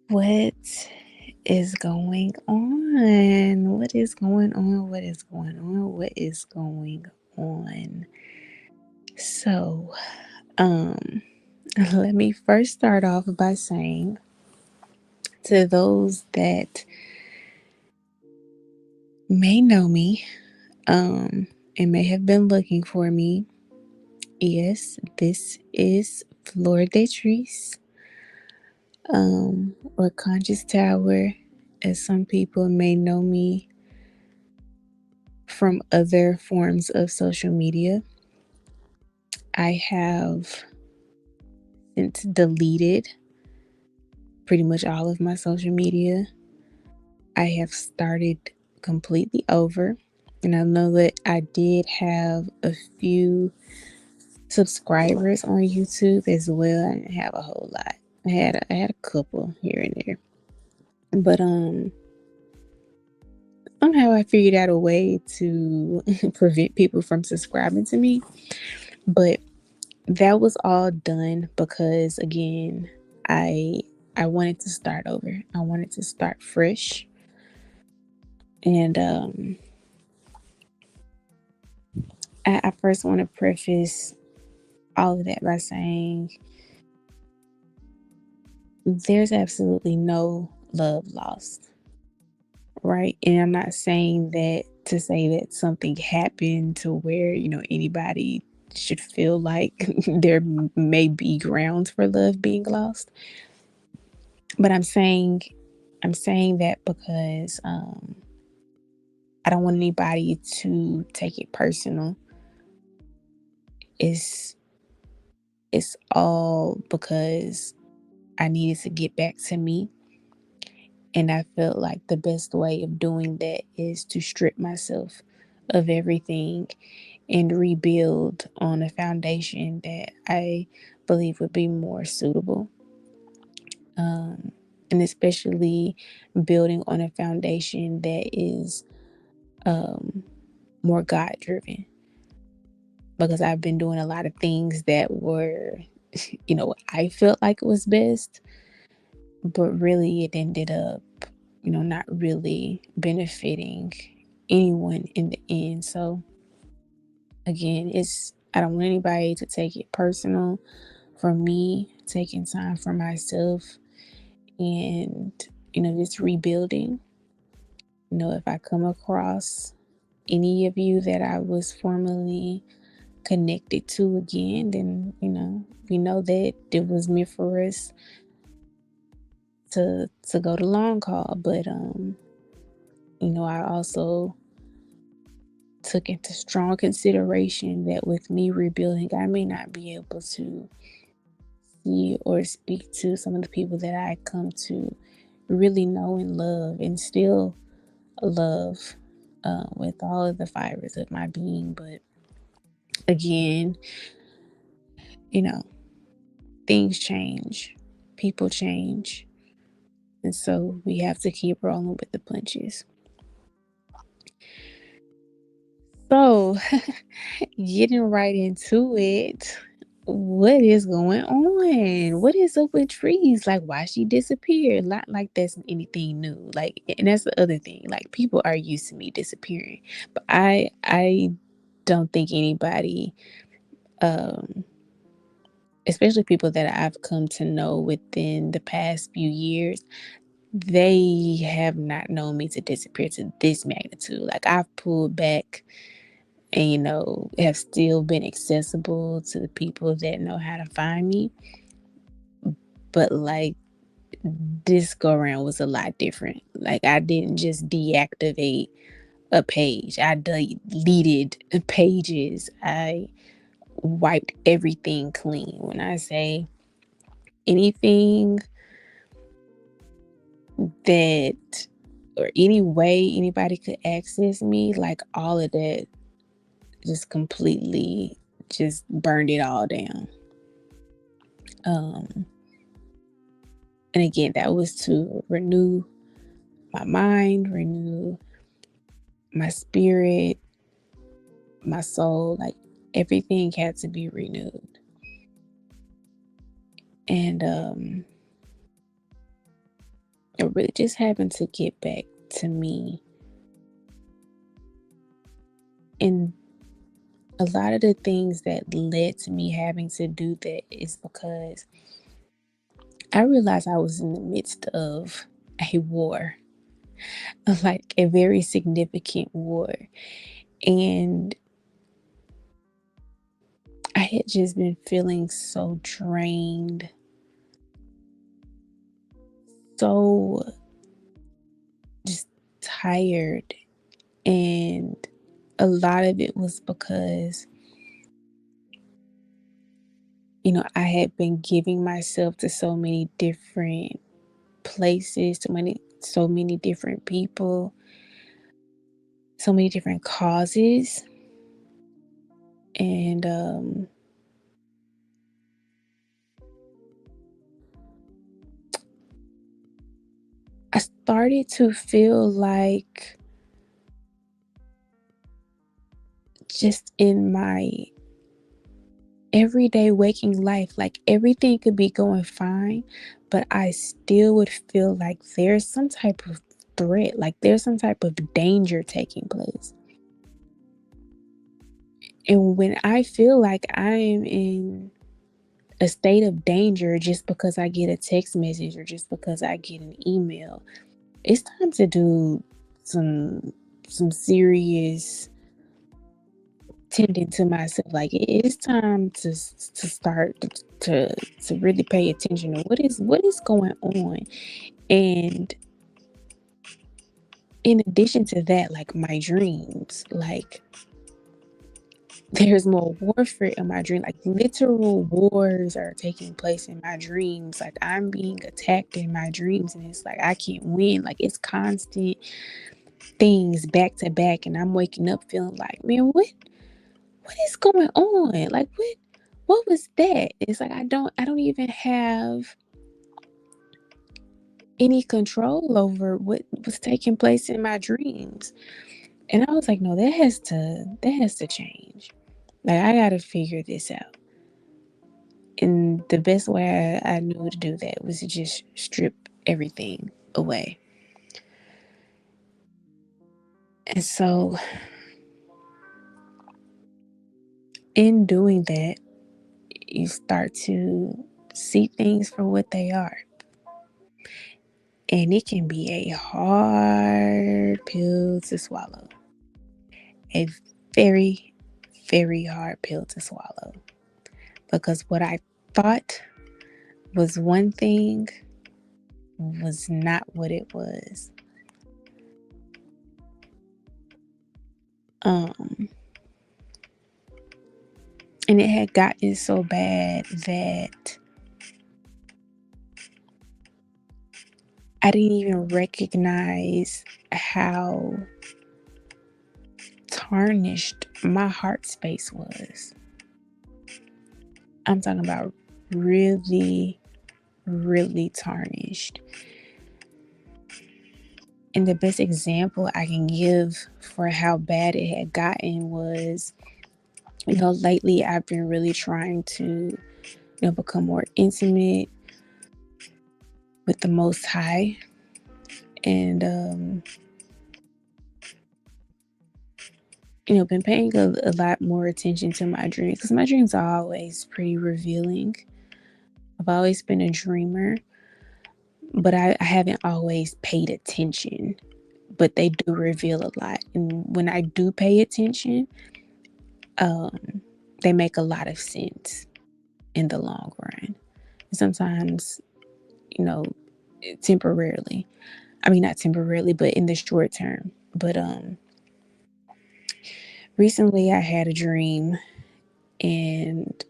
What is going on? What is going on? What is going on? What is going on? So, um, let me first start off by saying to those that may know me, and may have been looking for me, yes, this is Trice, or Conscious Tower, as some people may know me from other forms of social media. I have since deleted pretty much all of my social media. I have started completely over. And I know that I did have a few subscribers on YouTube as well. I didn't have a whole lot. I had a couple here and there. But somehow I figured out a way to prevent people from subscribing to me. But that was all done because again, I I wanted to start over. I wanted to start fresh. And I first want to preface all of that by saying there's absolutely no love lost, right? And I'm not saying that to say that something happened to where, anybody should feel like there may be grounds for love being lost. But I'm saying that because I don't want anybody to take it personal. It's it's all because I needed to get back to me. And I felt like the best way of doing that is to strip myself of everything and rebuild on a foundation that I believe would be more suitable. Um, and especially building on a foundation that is um, more God driven. Because I've been doing a lot of things that were, I felt like it was best, but really it ended up, not really benefiting anyone in the end. So again, I don't want anybody to take it personal. For me, taking time for myself and, just rebuilding. If I come across any of you that I was formerly connected to again, then, we know that it was meant for us to go the long haul. But I also took into strong consideration that with me rebuilding, I may not be able to see or speak to some of the people that I come to really know and love and still love with all of the fibers of my being. But again, you know, things change, people change. And so we have to keep rolling with the punches. So, getting right into it, what is going on? What is up with Trees? Like, why she disappeared? Not like that's anything new. Like, and that's the other thing. Like, people are used to me disappearing, but I don't think anybody, um, especially people that I've come to know within the past few years, they have not known me to disappear to this magnitude. Like, I've pulled back and have still been accessible to the people that know how to find me, but like this go around was a lot different. Like, I didn't just deactivate a page, I deleted pages, I wiped everything clean. When I say anything that or any way anybody could access me, like all of that just completely just burned it all down. um And again, that was to renew my mind, renew my spirit, my soul. Like, everything had to be renewed. And it really just happened to get back to me. And a lot of the things that led to me having to do that is because I realized I was in the midst of a war, like a very significant war. And I had just been feeling so drained, so just tired. And a lot of it was because, I had been giving myself to so many different places, so many different people, so many different causes. And I started to feel like just in my everyday waking life, like everything could be going fine, but I still would feel like there's some type of threat, like there's some type of danger taking place. And when I feel like I am in a state of danger just because I get a text message or just because I get an email, it's time to do some serious tending to myself. Like it is time to start to really pay attention to what is going on. And in addition to that, like my dreams, like there's more warfare in my dream. Like literal wars are taking place in my dreams. Like I'm being attacked in my dreams, and it's like I can't win. Like it's constant things back to back, and I'm waking up feeling like, man, what is going on? Like what was that? It's like I don't even have any control over what was taking place in my dreams. And I was like, no, that has to change. Like I gotta figure this out. And the best way I knew to do that was to just strip everything away. And so in doing that, you start to see things for what they are. And it can be a hard pill to swallow. A very, very hard pill to swallow. Because what I thought was one thing was not what it was. Um, and it had gotten so bad that I didn't even recognize how tarnished my heart space was. I'm talking about really, really tarnished. And the best example I can give for how bad it had gotten was, lately I've been really trying to, become more intimate with the Most High. And, been paying a lot more attention to my dreams because my dreams are always pretty revealing. I've always been a dreamer, but I haven't always paid attention. But they do reveal a lot. And when I do pay attention, um, they make a lot of sense in the long run. Sometimes, you know, temporarily. I mean, not temporarily, but in the short term. But recently I had a dream, and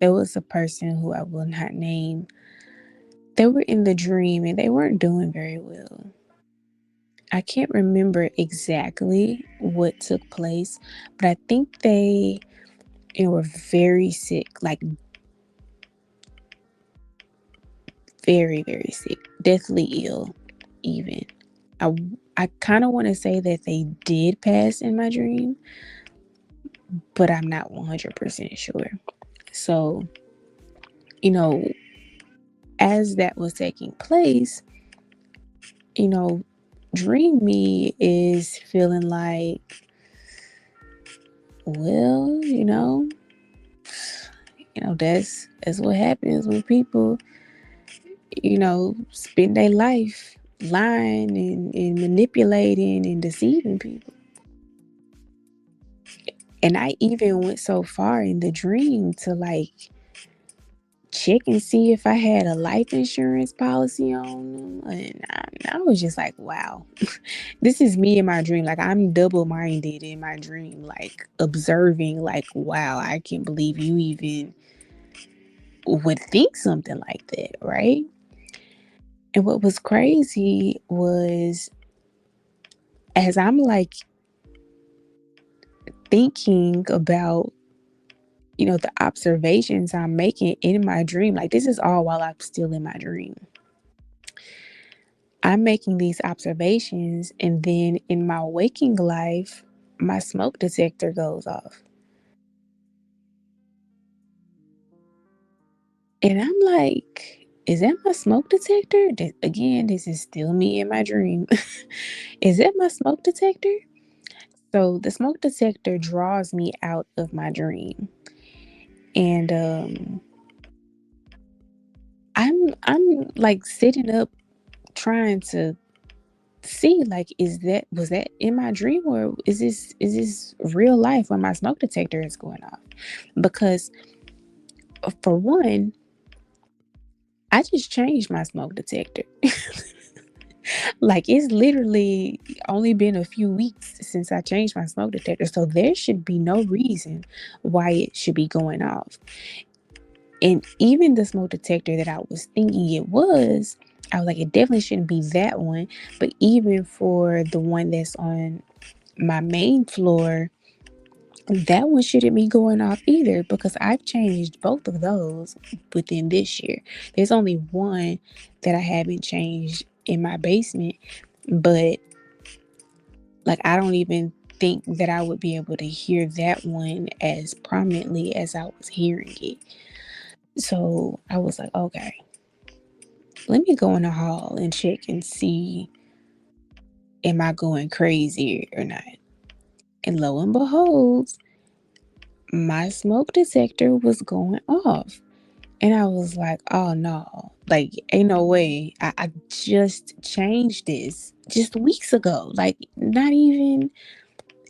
there was a person who I will not name. They were in the dream and they weren't doing very well. I can't remember exactly what took place, but I think they, were very sick, like very, very sick, deathly ill, even. I, I kind of want to say that they did pass in my dream, but I'm not 100% sure. So, you know, as that was taking place, you know, dream me is feeling like, well, that's what happens when people, spend their life lying and manipulating and deceiving people. And I even went so far in the dream to like check and see if I had a life insurance policy on them. And I was just like, wow, this is me in my dream. Like, I'm double minded in my dream, like observing, like, wow, I can't believe you even would think something like that, right? And what was crazy was as I'm like thinking about, the observations I'm making in my dream, like, this is all while I'm still in my dream. I'm making these observations, and then in my waking life, my smoke detector goes off. And I'm like, is that my smoke detector? Again, this is still me in my dream. Is that my smoke detector? So the smoke detector draws me out of my dream. And I'm like sitting up trying to see, like, was that in my dream, or is this real life when my smoke detector is going off? Because for one, I just changed my smoke detector. Like, it's literally only been a few weeks since I changed my smoke detector, so there should be no reason why it should be going off. And even the smoke detector that I was thinking it was, I was like, it definitely shouldn't be that one. But even for the one that's on my main floor, that one shouldn't be going off either, because I've changed both of those within this year. There's only one that I haven't changed in my basement, but like, I don't even think that I would be able to hear that one as prominently as I was hearing it. So I was like, okay, let me go in the hall and check and see, am I going crazy or not? And lo and behold, my smoke detector was going off. And I was like, oh no, like, ain't no way. I just changed this just weeks ago. Like, not even,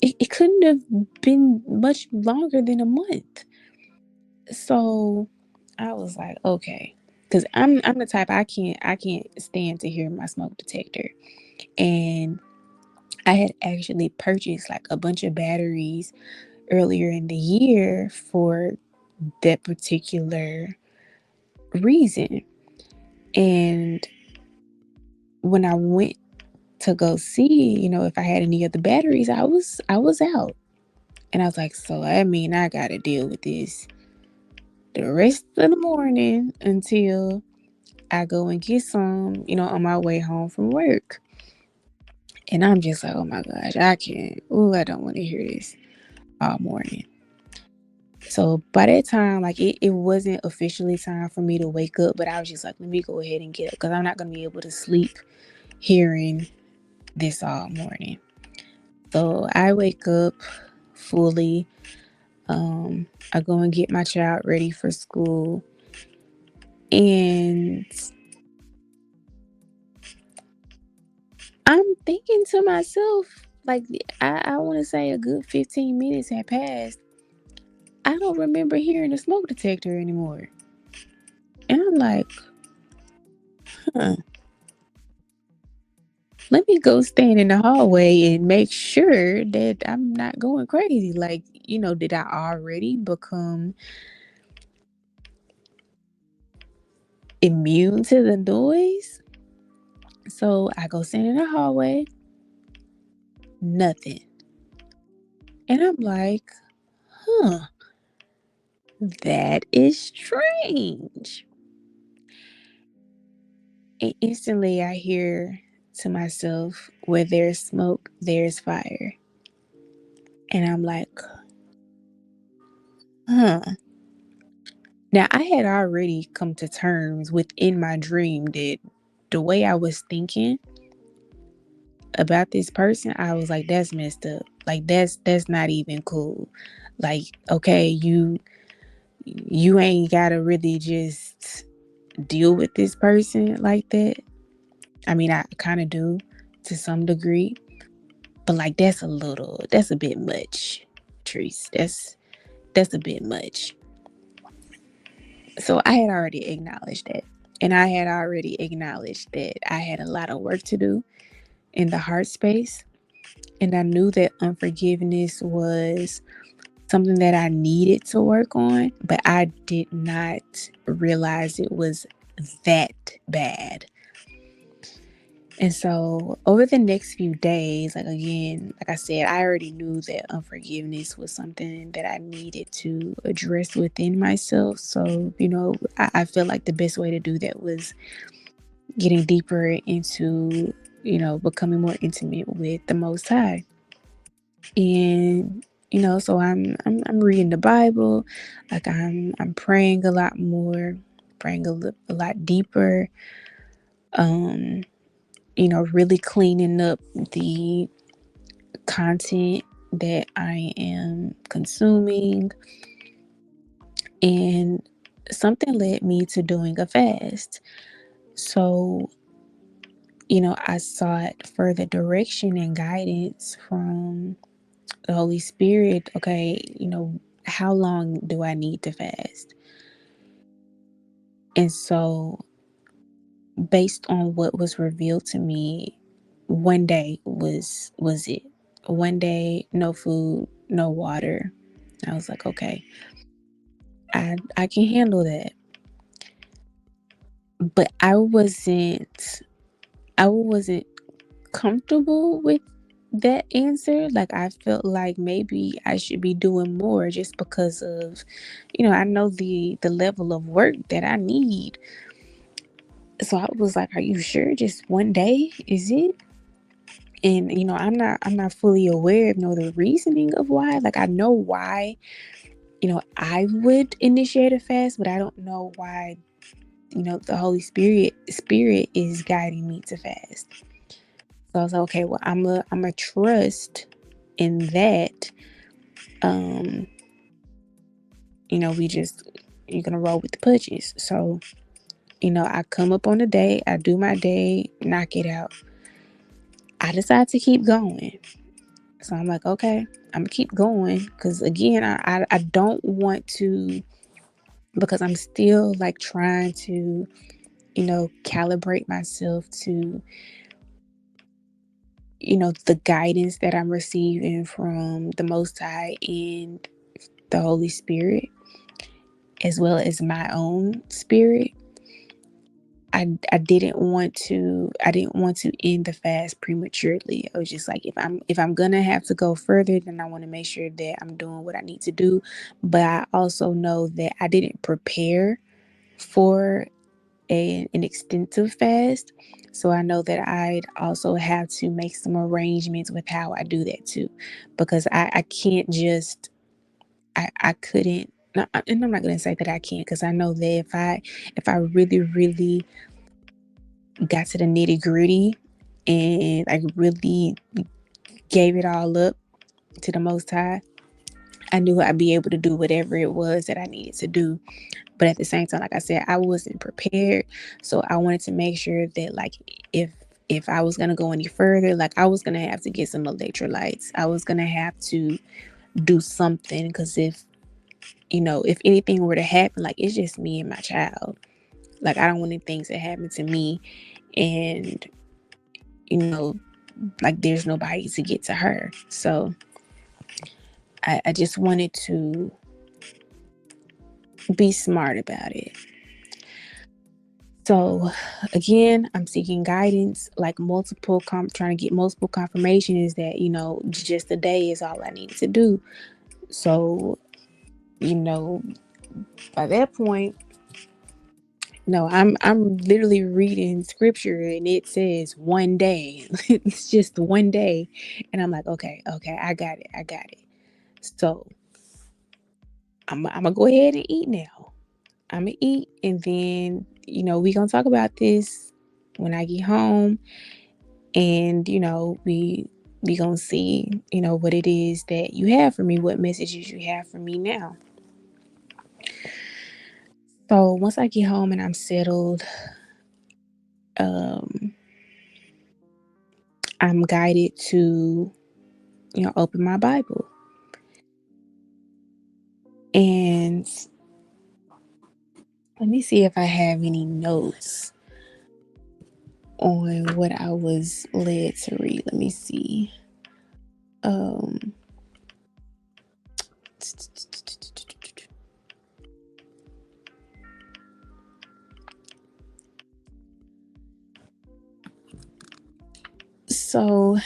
it couldn't have been much longer than a month. So I was like, okay. Cause I'm the type, I can't stand to hear my smoke detector. And I had actually purchased like a bunch of batteries earlier in the year for that particular reason. And when I went to go see, if I had any of the batteries, I was out. And I was like, so I mean, I gotta deal with this the rest of the morning until I go and get some, on my way home from work. And I'm just like, oh my gosh, I can't. Oh, I don't want to hear this all morning. So by that time, like, it wasn't officially time for me to wake up, but I was just like, let me go ahead and get up, because I'm not going to be able to sleep hearing this all morning. So I wake up fully. I go and get my child ready for school. And I'm thinking to myself, like, I want to say a good 15 minutes had passed. I don't remember hearing a smoke detector anymore. And I'm like, huh, let me go stand in the hallway and make sure that I'm not going crazy. Like, did I already become immune to the noise? So I go stand in the hallway, nothing. And I'm like, huh, that is strange. And instantly I hear to myself, where there's smoke, there's fire. And I'm like, huh. Now, I had already come to terms within my dream that the way I was thinking about this person, I was like, that's messed up. Like that's not even cool. Like, okay, you ain't gotta really just deal with this person like that. I mean, I kind of do to some degree, but like that's a bit much, Trice. That's a bit much. So I had already acknowledged that. And I had already acknowledged that I had a lot of work to do in the heart space. And I knew that unforgiveness was something that I needed to work on, but I did not realize it was that bad. And so over the next few days, like again, like I said, I already knew that unforgiveness was something that I needed to address within myself. So, I feel like the best way to do that was getting deeper into, becoming more intimate with the Most High. And so I'm reading the Bible, like I'm praying a lot more, praying a lot deeper. Um, really cleaning up the content that I am consuming. And something led me to doing a fast. So, I sought further direction and guidance from the Holy Spirit. Okay, how long do I need to fast? And so, based on what was revealed to me, one day was it. One day, no food, no water. I was like, okay, I can handle that. But I wasn't comfortable with that answer. Like I felt like maybe I should be doing more just because of, I know the level of work that I need. So I was like, are you sure just one day is it? And I'm not fully aware of the reasoning of why. Like I know why, I would initiate a fast, but I don't know why, the Holy Spirit is guiding me to fast. So I was like, okay, well, I'm a trust in that. Um, we just you're gonna roll with the punches. So, I come up on the day, I do my day, knock it out. I decide to keep going. So I'm like, okay, I'm gonna keep going because again, I don't want to, because I'm still like trying to, calibrate myself to, the guidance that I'm receiving from the Most High and the Holy Spirit, as well as my own spirit. I didn't want to end the fast prematurely. I was just like, if I'm gonna have to go further, then I want to make sure that I'm doing what I need to do. But I also know that I didn't prepare for an extensive fast. So I know that I'd also have to make some arrangements with how I do that too. Because I can't just I couldn't, and I'm not gonna say that I can't, because I know that if I really, really got to the nitty gritty and I really gave it all up to the Most High, I knew I'd be able to do whatever it was that I needed to do. But at the same time, like I said, I wasn't prepared. So I wanted to make sure that, like, if I was gonna go any further, like I was gonna have to get some electrolytes. I was gonna have to do something, because if anything were to happen, like it's just me and my child. Like I don't want any things to happen to me, and you know, like there's nobody to get to her. So I just wanted to be smart about it. So again, I'm seeking guidance, like trying to get multiple confirmations that, just a day is all I need to do. So, you know, by that point, no, I'm literally reading scripture and it says one day. It's just one day. And I'm like, okay, I got it. I got it. So I'm gonna go ahead and eat now. I'm gonna eat, and then we gonna talk about this when I get home, and we gonna see what it is that you have for me, what messages you have for me now. So once I get home and I'm settled, um, I'm guided to open my Bible, and let me see if I have any notes on what I was led to read. Let me see. Um, so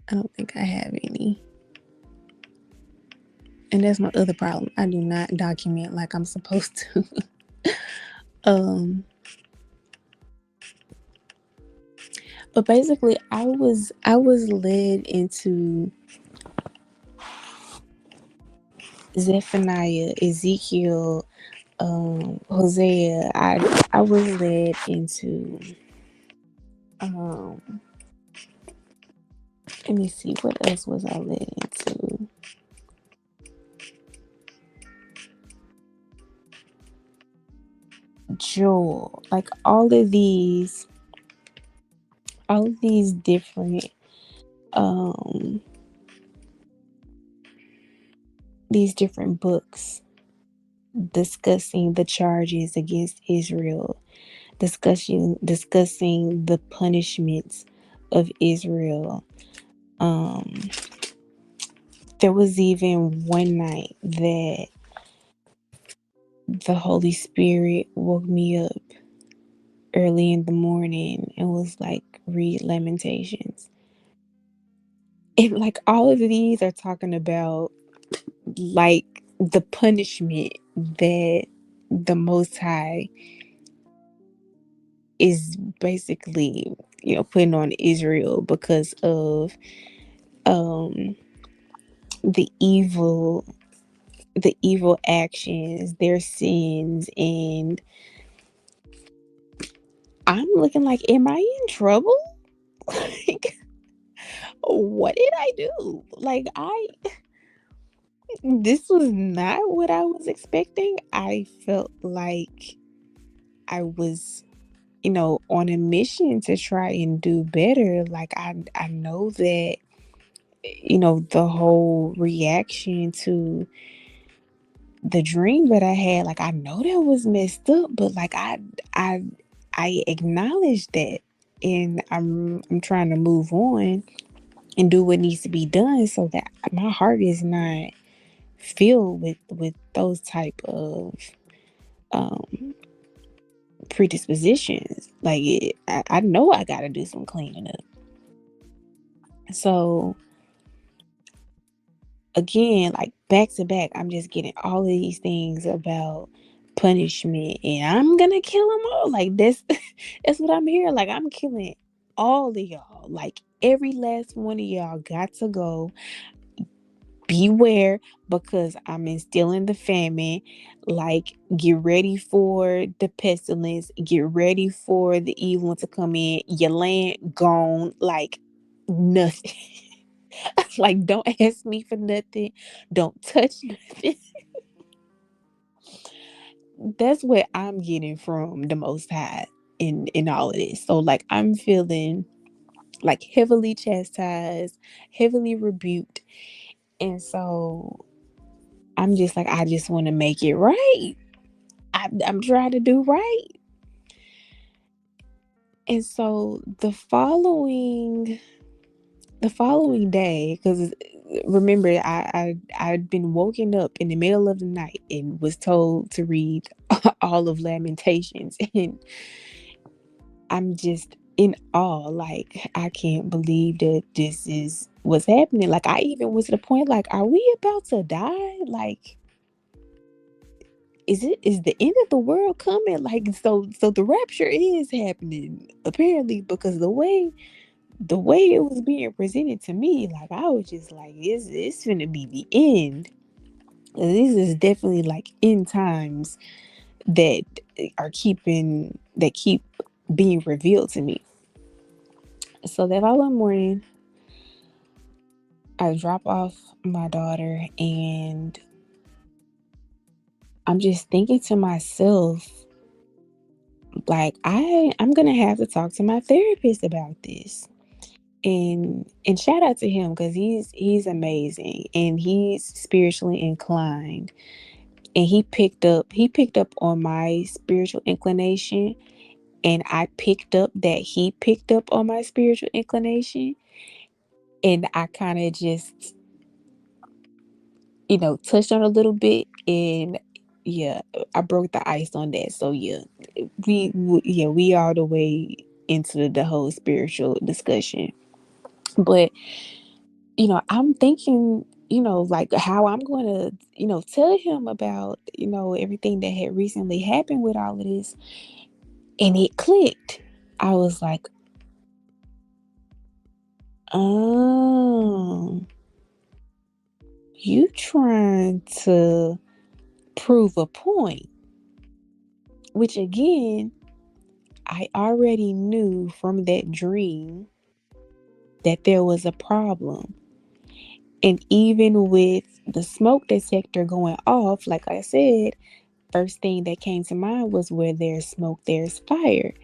I don't think I have any. And that's my other problem. I do not document like I'm supposed to. um, but basically, I was led into Zephaniah, Ezekiel, Hosea. I was led into um. Let me see, what else was I led into? Joel. Like all of these different um these different books discussing the charges against Israel, discussing the punishments of Israel. Um, there was even one night that the Holy Spirit woke me up early in the morning and was like, read Lamentations. And like all of these are talking about like the punishment that the Most High is basically, putting on Israel because of um the evil the evil actions, their sins. And I'm looking like, am I in trouble? Like, what did I do? Like, this was not what I was expecting. I felt like I was, on a mission to try and do better. Like, I know that, the whole reaction to the dream that I had, like, I know that was messed up, but like I I acknowledge that, and I'm trying to move on and do what needs to be done so that my heart is not filled with those type of um predispositions. Like I know I got to do some cleaning up. So again, like back to back, I'm just getting all of these things about punishment, and I'm gonna kill them all. Like that's that's what I'm hearing. Like I'm killing all of y'all. Like every last one of y'all got to go. Beware, because I'm instilling the famine. Like get ready for the pestilence. Get ready for the evil one to come in. Your land gone. Like nothing. Like, don't ask me for nothing. Don't touch nothing. That's what I'm getting from the Most High in all of this. So, like, I'm feeling like heavily chastised, heavily rebuked, and so I'm just like, I just want to make it right. I'm trying to do right, and so the following day, because remember, I'd been woken up in the middle of the night and was told to read all of Lamentations, and I'm just in awe. Like I can't believe that this is what's happening. Like I even was to the point, like, are we about to die? Like, is the end of the world coming? Like, so the rapture is happening apparently, because the way it was being presented to me, like I was just like, it's finna be the end. This is definitely like end times that that keep being revealed to me. So that following morning, I drop off my daughter, and I'm just thinking to myself, like, I'm gonna have to talk to my therapist about this. And shout out to him because he's amazing and he's spiritually inclined. And he picked up on my spiritual inclination, and I picked up that he picked up on my spiritual inclination. And I kind of just, touched on a little bit, and yeah, I broke the ice on that. So yeah, we all the way into the whole spiritual discussion. But I'm thinking, like how I'm going to, tell him about, everything that had recently happened with all of this. And it clicked. I was like, oh, you trying to prove a point, which again, I already knew from that dream that there was a problem. And even with the smoke detector going off, like I said, first thing that came to mind was where there's smoke, there's fire.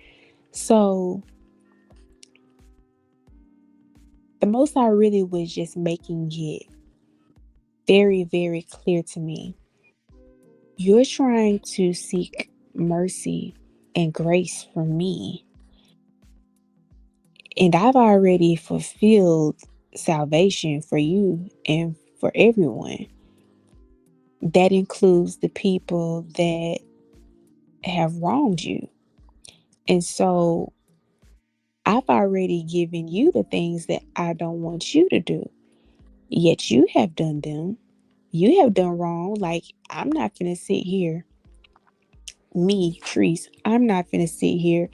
So the most I really was just making it very, very clear to me. You're trying to seek mercy and grace from me. And I've already fulfilled salvation for you and for everyone. That includes the people that have wronged you. And so I've already given you the things that I don't want you to do. Yet you have done them. You have done wrong. Like, I'm not going to sit here, me, Trice, I'm not going to sit here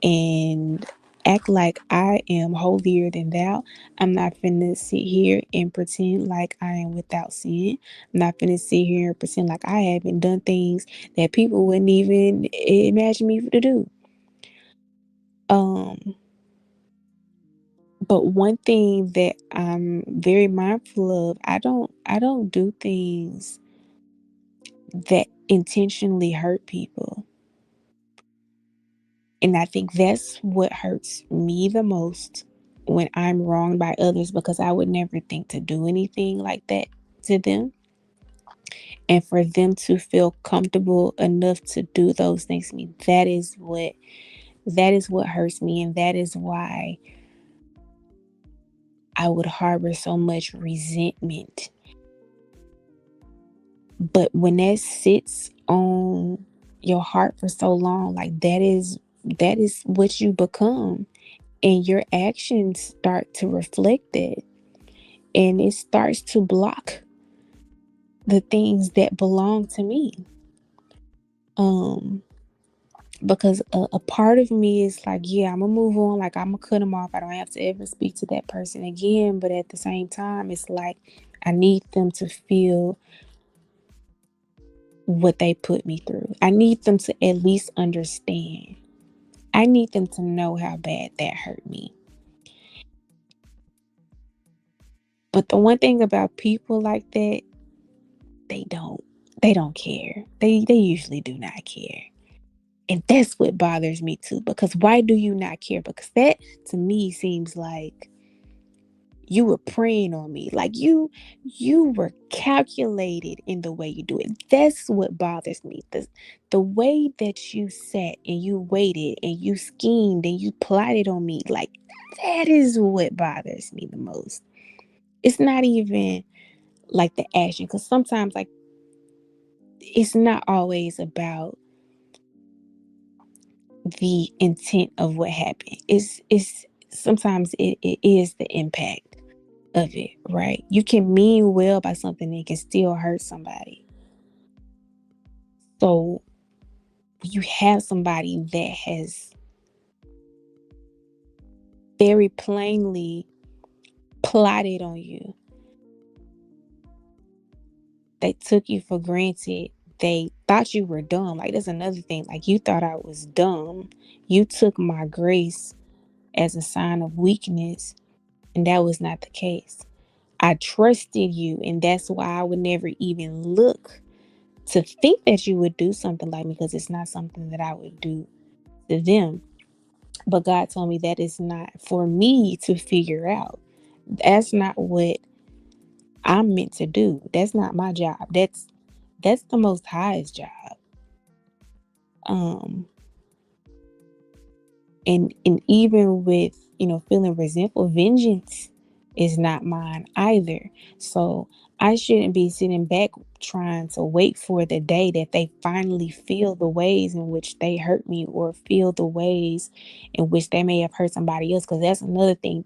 and act like I am holier than thou. I'm not finna sit here and pretend like I am without sin. I'm not finna sit here and pretend like I haven't done things that people wouldn't even imagine me to do. Um, but one thing that I'm very mindful of, I don't do things that intentionally hurt people. And I think that's what hurts me the most when I'm wronged by others, because I would never think to do anything like that to them. And for them to feel comfortable enough to do those things to me, that is what hurts me, and that is why I would harbor so much resentment. But when that sits on your heart for so long, like that is what you become. And your actions start to reflect that. And it starts to block the things that belong to me. Um, because a part of me is like, yeah, I'm gonna move on, like I'm gonna cut them off. I don't have to ever speak to that person again. But at the same time, it's like I need them to feel what they put me through. I need them to at least understand. I need them to know how bad that hurt me. But the one thing about people like that, they don't they don't care. They usually do not care. And that's what bothers me too, because why do you not care? Because that to me seems like you were preying on me. Like you were calculated in the way you do it. That's what bothers me. The way that you sat and you waited and you schemed and you plotted on me, like that is what bothers me the most. It's not even like the action, because sometimes like it's not always about the intent of what happened. It's sometimes it is the impact of it, right? You can mean well by something and it can still hurt somebody. So you have somebody that has very plainly plotted on you, They took you for granted. They thought you were dumb. Like, that's another thing. Like, you thought I was dumb. You took my grace as a sign of weakness, and that was not the case. I trusted you, and that's why I would never even look to think that you would do something like me, because it's not something that I would do to them. But God told me that is not for me to figure out. That's not what I'm meant to do. That's not my job. That's the most highest job. Um and even with, feeling resentful, vengeance is not mine either. So I shouldn't be sitting back trying to wait for the day that they finally feel the ways in which they hurt me, or feel the ways in which they may have hurt somebody else. Because that's another thing.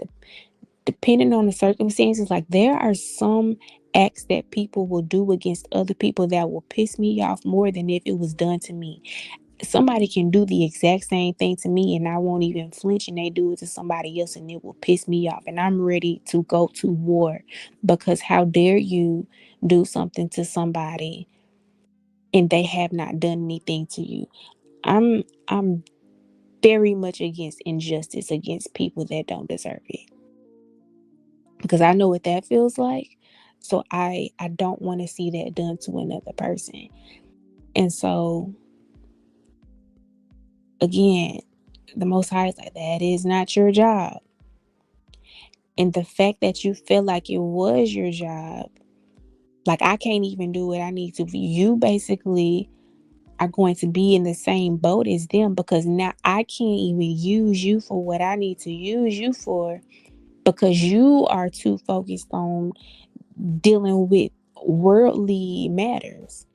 Depending on the circumstances, like, there are some acts that people will do against other people that will piss me off more than if it was done to me. Somebody can do the exact same thing to me and I won't even flinch, and they do it to somebody else and it will piss me off, and I'm ready to go to war, because how dare you do something to somebody and they have not done anything to you. I'm very much against injustice against people that don't deserve it, because I know what that feels like. So I don't want to see that done to another person. And so, again, the Most High is like, that is not your job. And the fact that you feel like it was your job, like, I can't even do what I need to. You basically are going to be in the same boat as them, because now I can't even use you for what I need to use you for, because you are too focused on dealing with worldly matters.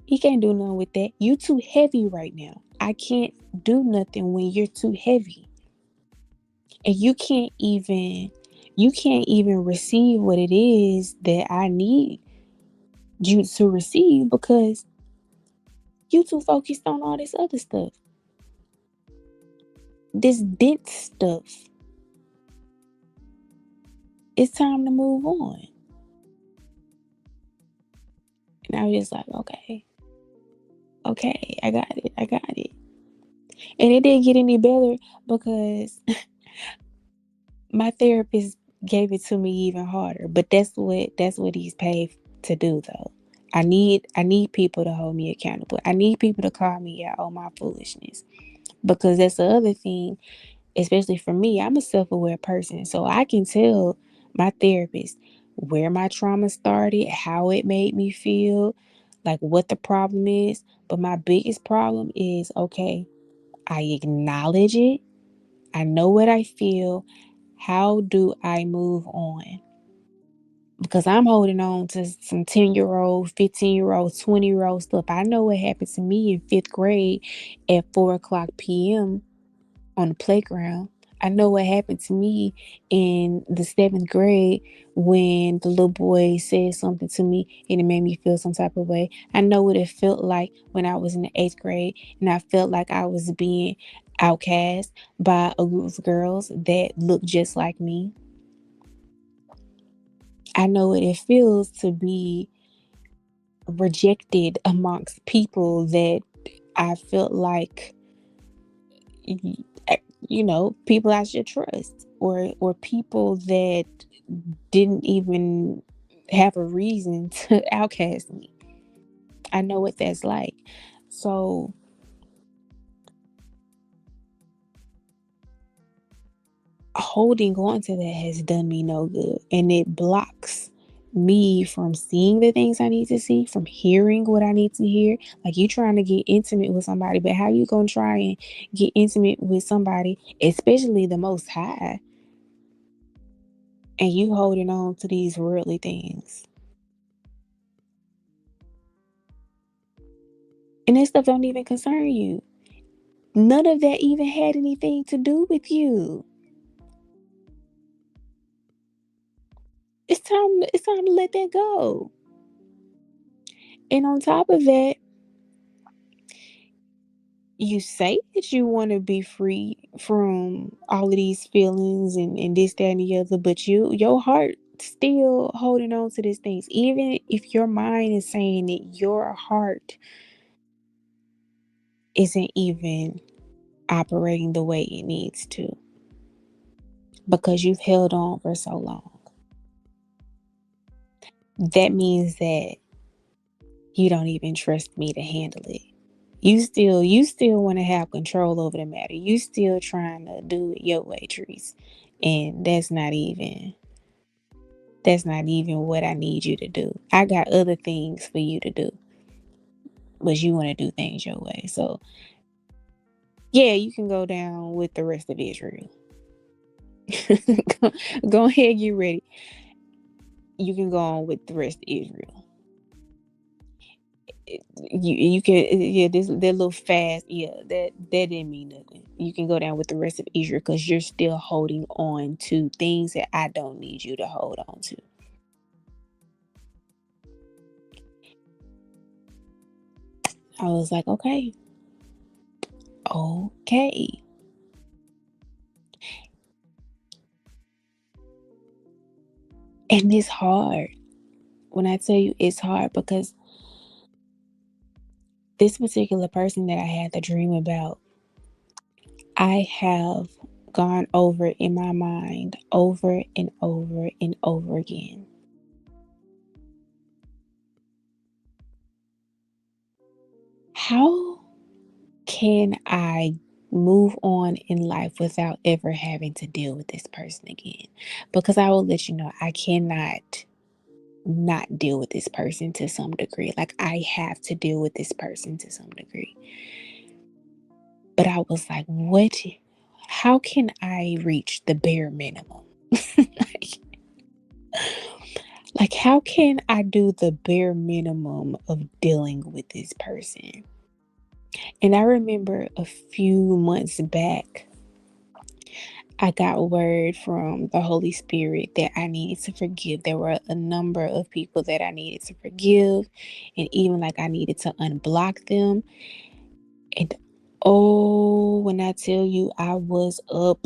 He can't do nothing with that. You too heavy right now. I can't do nothing when you're too heavy. And you can't even receive what it is that I need you to receive, because you too focused on all this other stuff. This dense stuff. It's time to move on. And I was just like, okay, okay, I got it. I got it. And it didn't get any better, because my therapist gave it to me even harder. But that's what he's paid to do, though. I need people to hold me accountable. I need people to call me out on my foolishness, because that's the other thing. Especially for me, I'm a self-aware person, so I can tell my therapist where my trauma started, how it made me feel, like what the problem is. But my biggest problem is, okay, I acknowledge it. I know what I feel. How do I move on? Because I'm holding on to some 10-year-old, 15-year-old, 20-year-old stuff. I know what happened to me in fifth grade at 4 o'clock p.m. on the playground. I know what happened to me in the seventh grade when the little boy said something to me and it made me feel some type of way. I know what it felt like when I was in the eighth grade and I felt like I was being outcast by a group of girls that looked just like me. I know what it feels to be rejected amongst people that I felt like, people I should trust, or people that didn't even have a reason to outcast me. I know what that's like. So holding on to that has done me no good, and it blocks me from seeing the things I need to see, from hearing what I need to hear. Like, you trying to get intimate with somebody, but how you gonna try and get intimate with somebody, especially the Most High, and you holding on to these worldly things? And that stuff don't even concern you. None of that even had anything to do with you. It's time to let that go. And on top of that, you say that you want to be free from all of these feelings and this, that, and the other, but your heart still holding on to these things. Even if your mind is saying that, your heart isn't even operating the way it needs to because you've held on for so long. That means that you don't even trust me to handle it. You still want to have control over the matter. You still trying to do it your way, Trice. And that's not even what I need you to do. I got other things for you to do, but you want to do things your way. So yeah, you can go down with the rest of Israel. go, go ahead, get ready. You can go on with the rest of Israel. You can, yeah, this that little fast, yeah, that didn't mean nothing. You can go down with the rest of Israel because you're still holding on to things that I don't need you to hold on to. I was like, okay, okay. And it's hard. When I tell you it's hard, because this particular person that I had the dream about, I have gone over in my mind over and over and over again. How can I move on in life without ever having to deal with this person again? Because I will let you know, I cannot not deal with this person to some degree. Like, I have to deal with this person to some degree. But I was like, what? How can I reach the bare minimum? like, like, how can I do the bare minimum of dealing with this person? And I remember a few months back, I got word from the Holy Spirit that I needed to forgive. There were a number of people that I needed to forgive, and even like I needed to unblock them. And oh, when I tell you I was upset.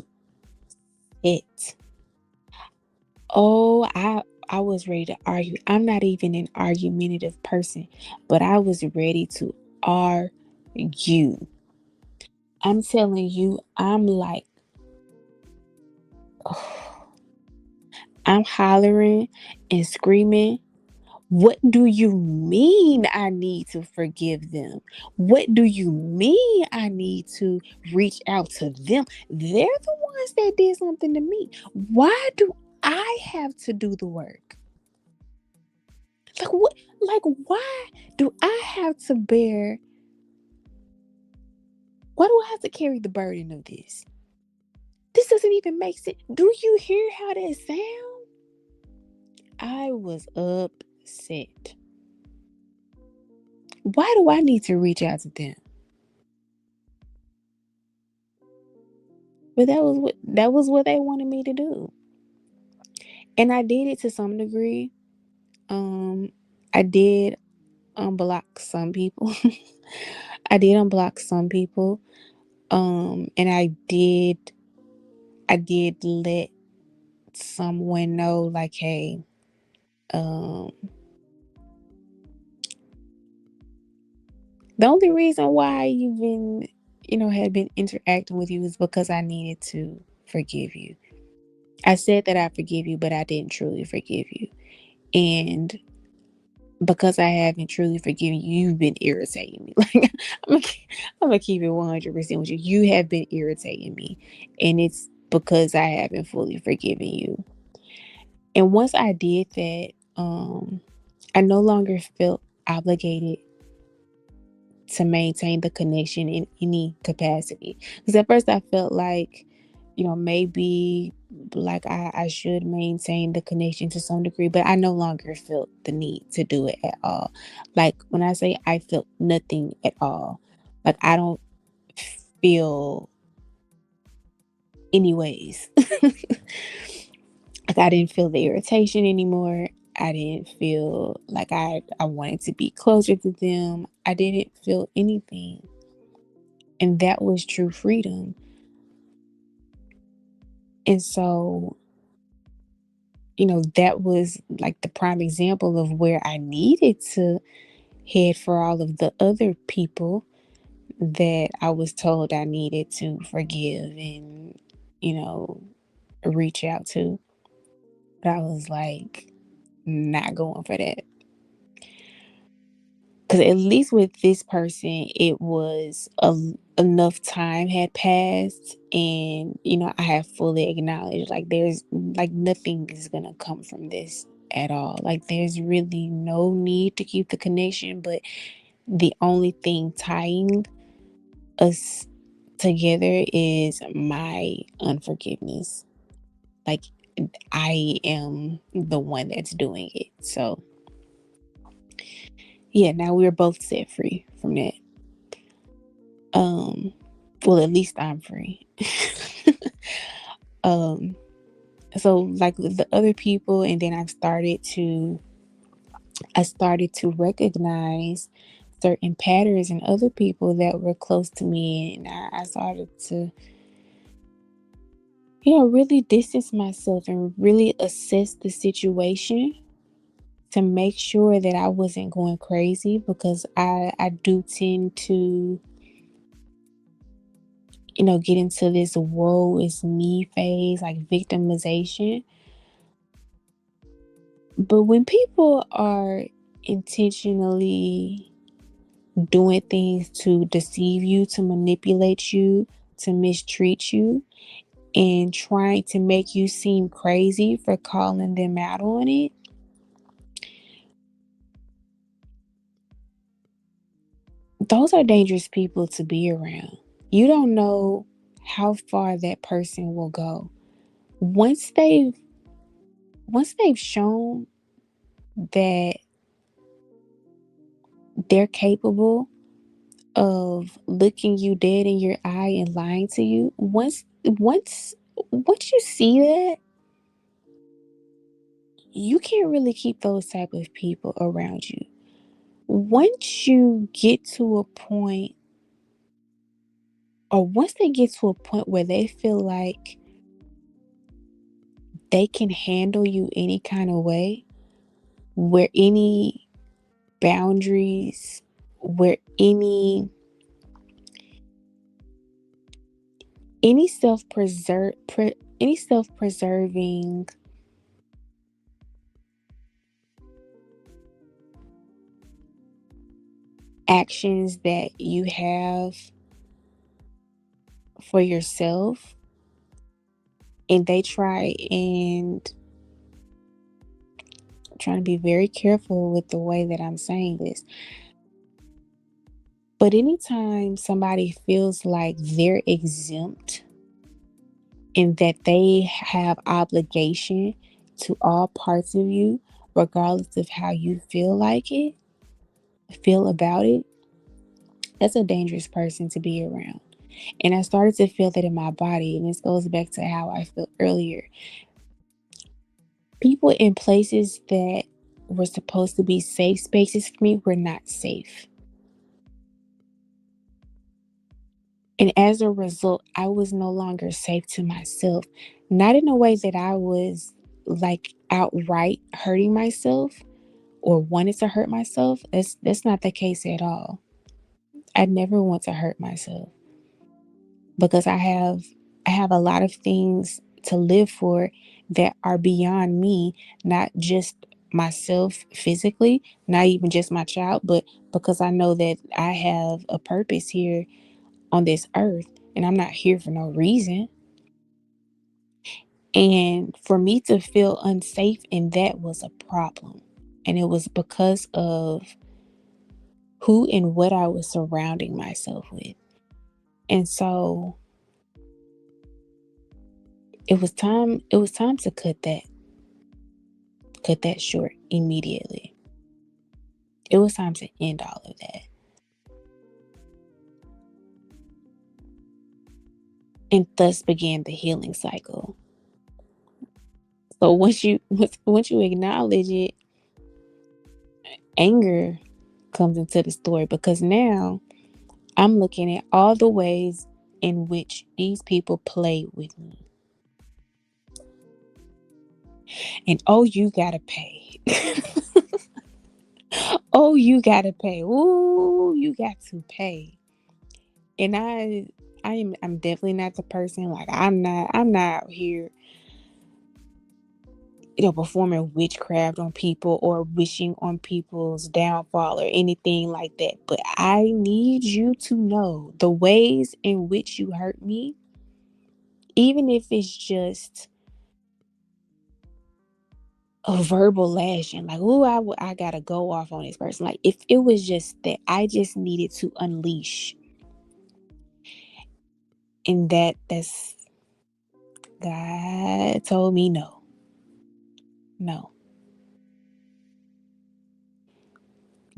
Oh, I was ready to argue. I'm not even an argumentative person, but I was ready to argue. I'm telling you, I'm like, oh, I'm hollering and screaming. What do you mean I need to forgive them? What do you mean I need to reach out to them? They're the ones that did something to me. Why do I have to do the work? Like, what? Like, why do I have to bear? Why do I have to carry the burden of this? This doesn't even make sense. Do you hear how that sounds? I was upset. Why do I need to reach out to them? But that was what they wanted me to do. And I did it to some degree. Um I did unblock some people. I did unblock some people. And I did let someone know, like, hey, um the only reason why I even, had been interacting with you is because I needed to forgive you. I said that I forgive you, but I didn't truly forgive you. And because I haven't truly forgiven you, you've been irritating me. Like, I'm gonna, I'm gonna keep it 100% with you. You have been irritating me, and it's because I haven't fully forgiven you. And once I did that, I no longer felt obligated to maintain the connection in any capacity. Because at first I felt like, maybe like I should maintain the connection to some degree, but I no longer felt the need to do it at all. Like, when I say I felt nothing at all, like, I don't feel anyways. Like, I didn't feel the irritation anymore. I didn't feel like I wanted to be closer to them. I didn't feel anything. And that was true freedom. And so, that was like the prime example of where I needed to head for all of the other people that I was told I needed to forgive and, you know, reach out to. But I was like, not going for that. Because at least with this person, it was enough time had passed, and I have fully acknowledged like there's like nothing is gonna come from this at all. Like there's really no need to keep the connection, but the only thing tying us together is my unforgiveness. Like I am the one that's doing it. So yeah, now we're both set free from that. Um, well, at least I'm free. um, so like with the other people, and then I started to recognize certain patterns in other people that were close to me, and I started to, really distance myself and really assess the situation to make sure that I wasn't going crazy, because I do tend to, get into this woe is me phase, like victimization. But when people are intentionally doing things to deceive you, to manipulate you, to mistreat you, and trying to make you seem crazy for calling them out on it, those are dangerous people to be around. You don't know how far that person will go. Once they've shown that they're capable of looking you dead in your eye and lying to you, once you see that, you can't really keep those type of people around you. Once you get to a point, or once they get to a point where they feel like they can handle you any kind of way, where any boundaries, where any any self-preserving actions that you have for yourself, and they try and I'm trying to be very careful with the way that I'm saying this. But anytime somebody feels like they're exempt and that they have obligation to all parts of you, regardless of how you feel about it, that's a dangerous person to be around. And I started to feel that in my body. And this goes back to how I felt earlier. People in places that were supposed to be safe spaces for me were not safe. And as a result, I was no longer safe to myself. Not in a way that I was like outright hurting myself or wanted to hurt myself. That's not the case at all. I never want to hurt myself, because I have a lot of things to live for that are beyond me, not just myself physically, not even just my child, but because I know that I have a purpose here on this earth, and I'm not here for no reason. And for me to feel unsafe in that was a problem. And it was because of who and what I was surrounding myself with. And so it was time to cut that short immediately. It was time to end all of that. And thus began the healing cycle. So once you acknowledge it, anger comes into the story, because now I'm looking at all the ways in which these people play with me. And oh, you gotta pay. Oh, you gotta pay. Ooh, you got to pay. And I'm definitely not the person, like I'm not out here, performing witchcraft on people or wishing on people's downfall or anything like that. But I need you to know the ways in which you hurt me, even if it's just a verbal lashing, like, "Ooh, I gotta go off on this person." Like, if it was just that, I just needed to unleash, and that's God told me no, no,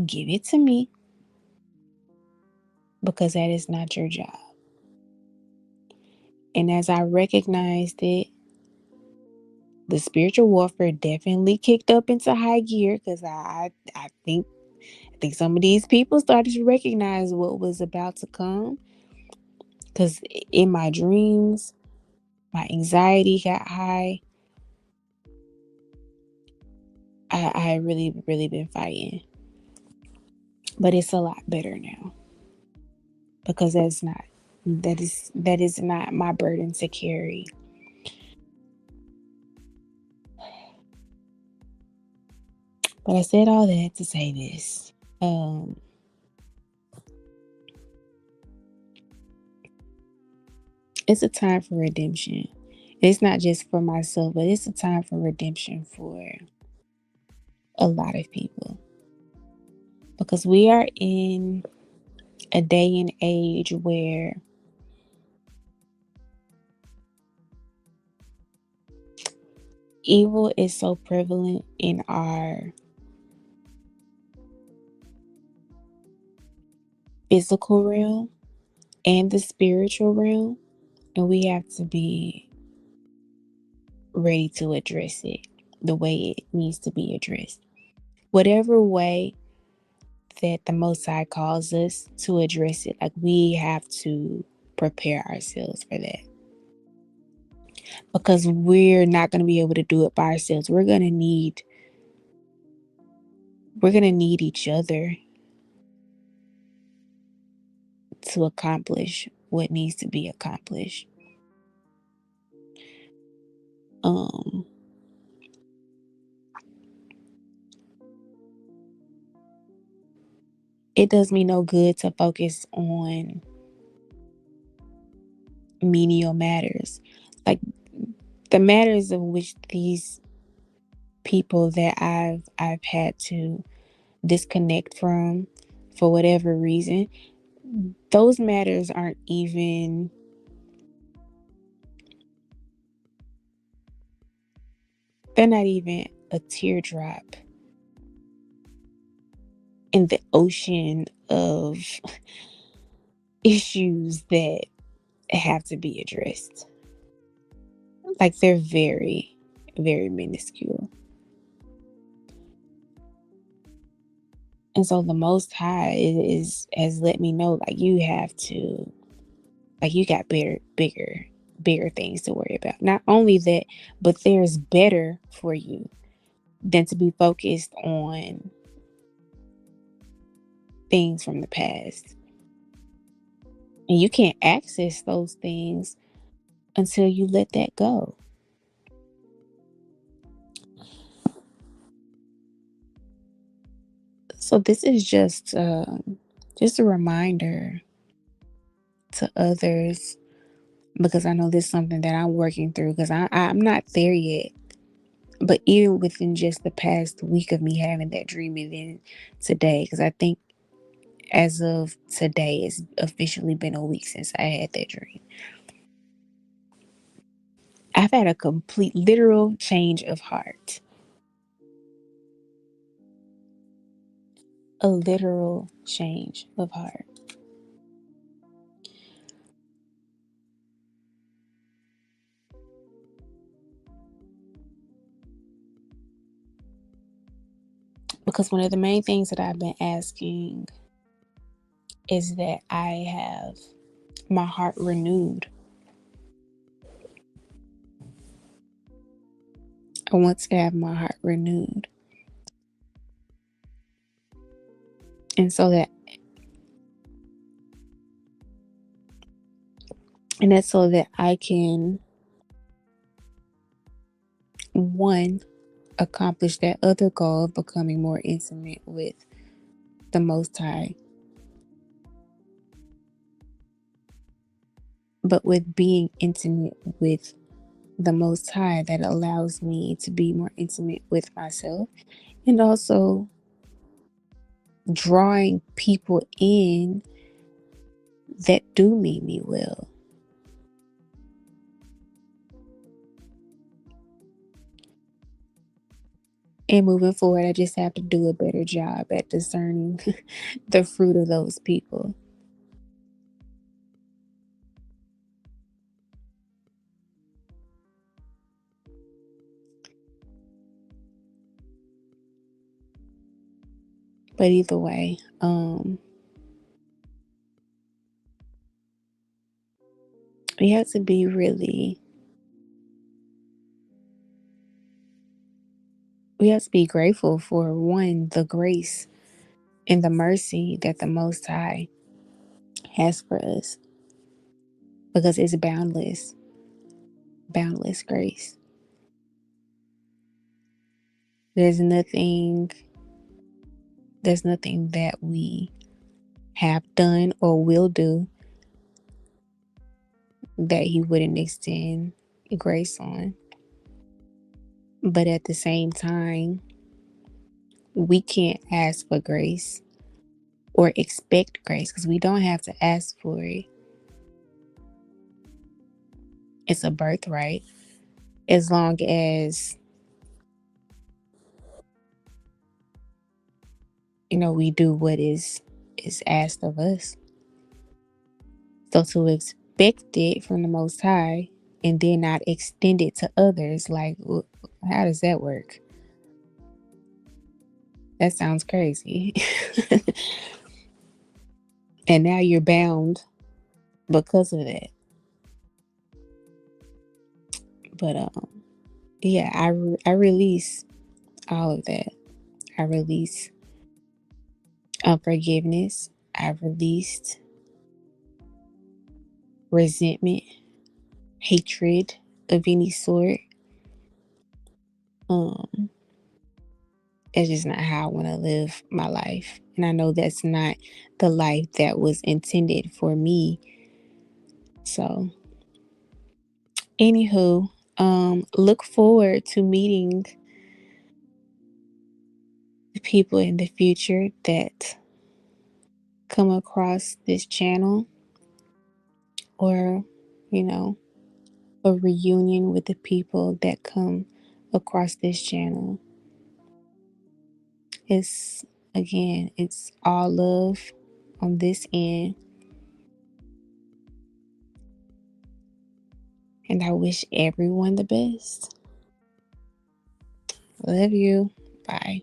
give it to me because that is not your job. And as I recognized it, the spiritual warfare definitely kicked up into high gear because I think some of these people started to recognize what was about to come. Because in my dreams, my anxiety got high. I really, really been fighting, but it's a lot better now because that is not my burden to carry. But I said all that to say this. It's a time for redemption. It's not just for myself, but it's a time for redemption for a lot of people because we are in a day and age where evil is so prevalent in our physical realm and the spiritual realm, and we have to be ready to address it the way it needs to be addressed. Whatever way that the Most High calls us to address it, like we have to prepare ourselves for that because we're not going to be able to do it by ourselves. We're going to need each other to accomplish what needs to be accomplished. Um, it does me no good to focus on menial matters, like the matters of which these people that I've had to disconnect from for whatever reason. Those matters aren't even they're not even a teardrop in the ocean of issues that have to be addressed. Like they're very, very minuscule. And so the Most High has let me know, like, you have to, like, you got bigger things to worry about. Not only that, but there's better for you than to be focused on things from the past. And you can't access those things until you let that go. So this is just a reminder to others because I know this is something that I'm working through because I'm not there yet. But even within just the past week of me having that dream, and then today, because I think as of today, it's officially been a week since I had that dream. I've had a complete literal change of heart. A literal change of heart. Because one of the main things that I've been asking is that I have my heart renewed. I want to have my heart renewed. And so that and that's so that I can, one, accomplish that other goal of becoming more intimate with the Most High. But with being intimate with the Most High, that allows me to be more intimate with myself, and also drawing people in that do mean me well. And moving forward, I just have to do a better job at discerning the fruit of those people. But either way, we have to be really, we have to be grateful for, one, the grace and the mercy that the Most High has for us, because it's boundless, boundless grace. There's nothing, there's nothing that we have done or will do that He wouldn't extend grace on. But at the same time, we can't ask for grace or expect grace, because we don't have to ask for it. It's a birthright, as long as, we do what is asked of us. So to expect it from the Most High and then not extend it to others, like, how does that work? That sounds crazy. And now you're bound because of that. But yeah, I release all of that. I release unforgiveness. I released resentment, hatred of any sort. Um, it's just not how I want to live my life, and I know that's not the life that was intended for me. So, anywho, look forward to meeting the people in the future that come across this channel, or you know a reunion with the people that come across this channel. It's, again, it's all love on this end, and I wish everyone the best. Love you. Bye.